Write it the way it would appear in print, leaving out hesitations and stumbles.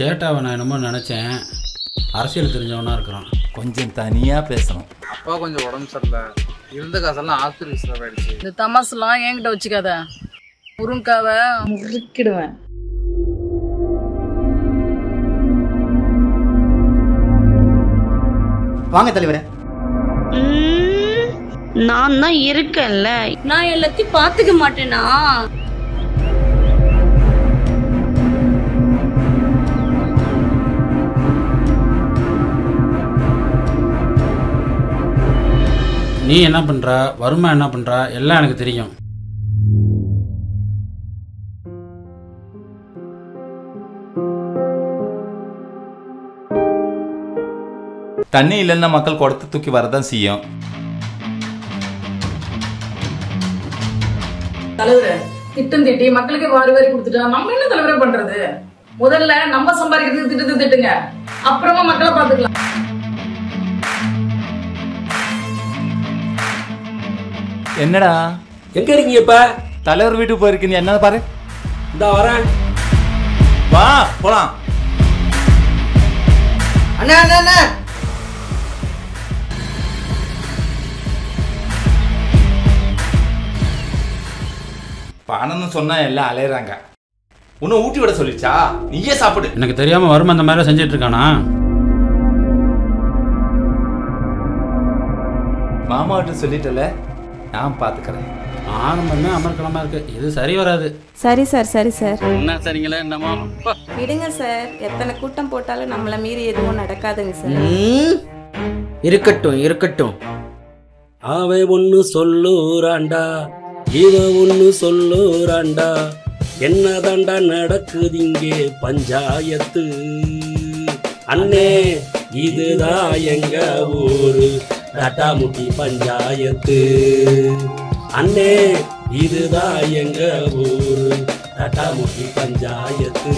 சேட்டாவை நான் என்னமோ நினச்சேன். அரசியல் தெரிஞ்சவனா இருக்கிறான். கொஞ்சம் தனியாக பேசணும். அப்பா கொஞ்சம் உடம்பு சரியில்லை, இருந்த காசெல்லாம் ஆஸ்பத்திரி செலவாயிடுச்சு. இந்த தமாசுலாம் என்கிட்ட வச்சுக்காத, முருங்காவை முறுக்கிடுவேன். வாங்க தலைவரே. நான் தான் இருக்கேன்ல, நான் எல்லாத்தையும் பாத்துக்க மாட்டேனா? நீ என்ன பண்ற, வருமா என்ன பண்ற, எல்லாம் எனக்கு தெரியும். தண்ணி இல்லைன்னா மக்கள் குடத்தை தூக்கி வரதான் செய்யும். தலைவரே, திட்டம் திட்டி மக்களுக்கு வாரி வாரி கொடுத்துட்டா நம்ம என்ன தலைவரே பண்றது? முதல்ல நம்ம சம்பாதிக்கிறதுக்கு திட்டத்தை திட்டுங்க, அப்புறமா மக்களை பாத்துக்கலாம். என்னடா எங்க இருக்கீங்க? இப்ப தலைவர் வீட்டுக்கு போயிருக்கீங்க, என்ன பாரு. இந்த வரேன், வா போலாம். அண்ணா அண்ணா அண்ணா, பணம்னு சொன்னா எல்லாம் அலையறாங்க. உன்னை ஊட்டி விட சொல்லிச்சா? நீயே சாப்பிடு. எனக்கு தெரியாம வருமா அந்த மாதிரி செஞ்சிட்டு இருக்கானா? மாமாவிட்ட சொல்லிட்டல, நான் பாத்துக்கிறேன். ஆரம்பமே அமர்க்கலமா இருக்கு, இது சரி வராது. சரி சார், சரி சார். என்ன சரிங்களா? என்னமோ விடுங்க சார், எத்தனை கூட்டம் போட்டாலும் நம்மள மீறி எதுவும் நடக்காதுங்க சார். இருக்கட்டும் இருக்கட்டும். அவன் ஒண்ணு சொல்லுறாண்டா, இவ ஒண்ணு சொல்லுறாண்டா, என்னதாண்டா நடக்குது இங்கே பஞ்சாயத்து. அண்ணே இதுதான் எங்க ஊரு டாட்டாமுட்டி பஞ்சாயத்து. அண்ணே இதுதான் எங்க ஊரு டாட்டாமுட்டி பஞ்சாயத்து.